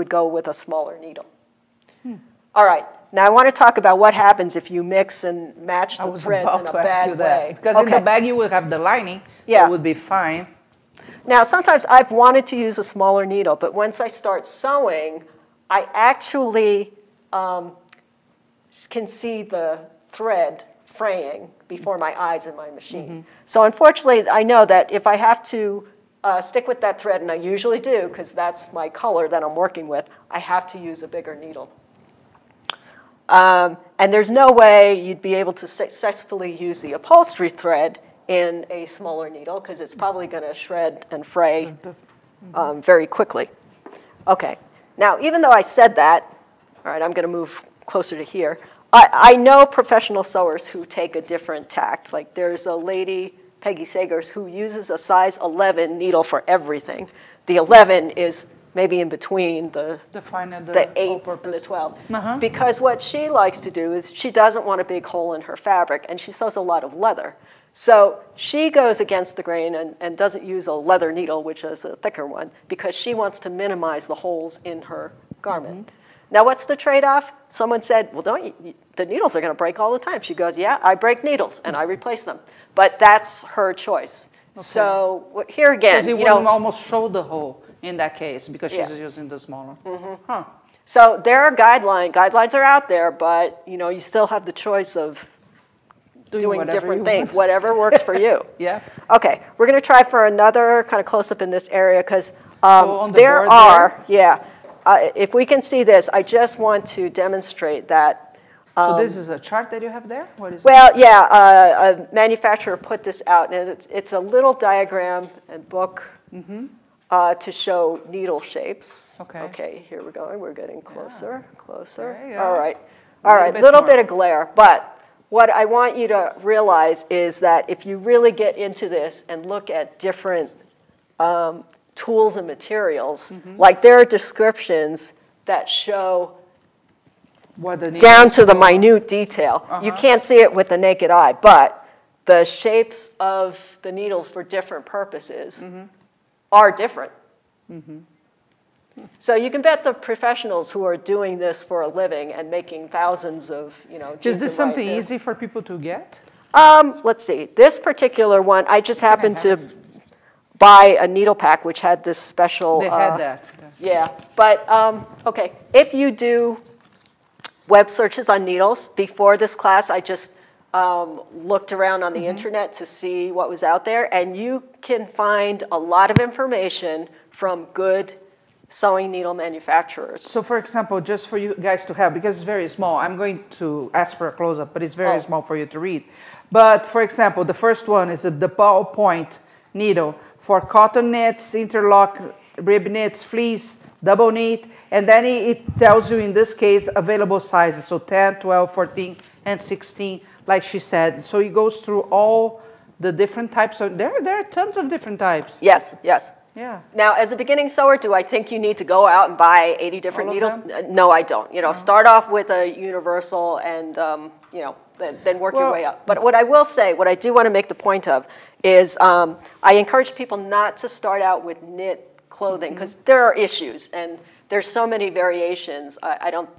would go with a smaller needle. All right. Now I want to talk about what happens if you mix and match the threads in a bad way. Because in the bag you will have the lining, yeah. That would be fine. Now sometimes I've wanted to use a smaller needle, but once I start sewing, I actually can see the thread fraying before my eyes in my machine. So unfortunately, I know that if I have to stick with that thread, and I usually do because that's my color that I'm working with, I have to use a bigger needle. And there's no way you'd be able to successfully use the upholstery thread in a smaller needle because it's probably going to shred and fray very quickly. Okay, now even though I said that, all right, I'm going to move closer to here. I know professional sewers who take a different tact. Like there's a lady, Peggy Sagers, who uses a size 11 needle for everything. The 11 is maybe in between the 8 and the 12. Because what she likes to do is she doesn't want a big hole in her fabric, and she sews a lot of leather. So she goes against the grain and doesn't use a leather needle, which is a thicker one, because she wants to minimize the holes in her garment. Now, what's the trade-off? Someone said, well, the needles are going to break all the time. She goes, yeah, I break needles, and I replace them. But that's her choice. Okay. So here again, you wouldn't almost show the hole in that case because she's using the smaller. So there are guidelines. Guidelines are out there, but you still have the choice of doing different things, whatever works for you. Yeah. Okay, we're going to try for another kind of close-up in this area because there are, if we can see this, I just want to demonstrate that. So this is a chart that you have there? What is well, yeah, a manufacturer put this out, and it's a little diagram and book to show needle shapes. Okay. Okay, here we're going. We're getting closer, closer. All right. All right, little bit of glare. But what I want you to realize is that if you really get into this and look at different tools and materials, like there are descriptions that show down to the minute detail. You can't see it with the naked eye, but the shapes of the needles for different purposes are different. So you can bet the professionals who are doing this for a living and making thousands of, is this something easy for people to get? Let's see. This particular one, I just happened to buy a needle pack which had this special. They had that. Yeah, but okay. If you do web searches on needles before this class, I just looked around on the internet to see what was out there, and you can find a lot of information from good sewing needle manufacturers. So for example, just for you guys to have, because it's very small, I'm going to ask for a close-up, but it's very small for you to read. But for example, the first one is the ballpoint needle for cotton knits, interlock, rib knits, fleece, double knit, and then it tells you in this case available sizes, so 10, 12, 14, and 16, like she said. So it goes through all the different types. There are tons of different types. Yes, yes. Yeah. Now, as a beginning sewer, do I think you need to go out and buy 80 different needles? No, I don't. Start off with a universal and, then work your way up. But what I will say, what I do want to make the point of is I encourage people not to start out with knit clothing because there are issues and there's so many variations. I don't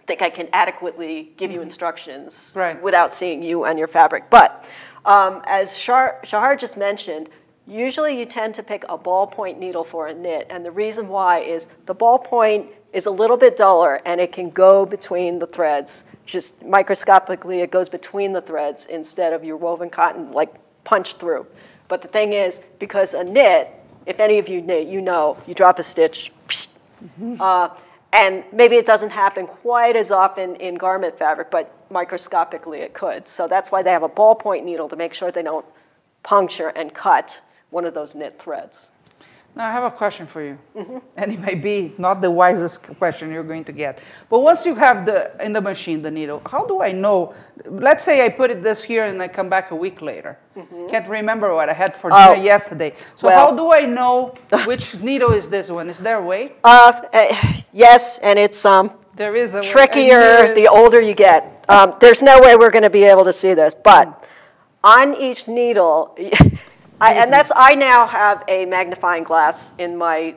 think I can adequately give you instructions without seeing you and your fabric. But as Shahar just mentioned, usually you tend to pick a ballpoint needle for a knit, and the reason why is the ballpoint is a little bit duller and it can go between the threads. Just microscopically, it goes between the threads instead of your woven cotton, like punched through. But the thing is, because a knit, if any of you knit, you know, you drop a stitch, and maybe it doesn't happen quite as often in garment fabric, but microscopically it could. So that's why they have a ballpoint needle to make sure they don't puncture and cut one of those knit threads. Now I have a question for you, and it may be not the wisest question you're going to get. But once you have in the machine the needle, how do I know? Let's say I put this here and I come back a week later. Can't remember what I had for dinner yesterday. So how do I know which needle is this one? Is there a way? Yes, and it's there is a trickier the older you get. There's no way we're going to be able to see this, but on each needle. I now have a magnifying glass in my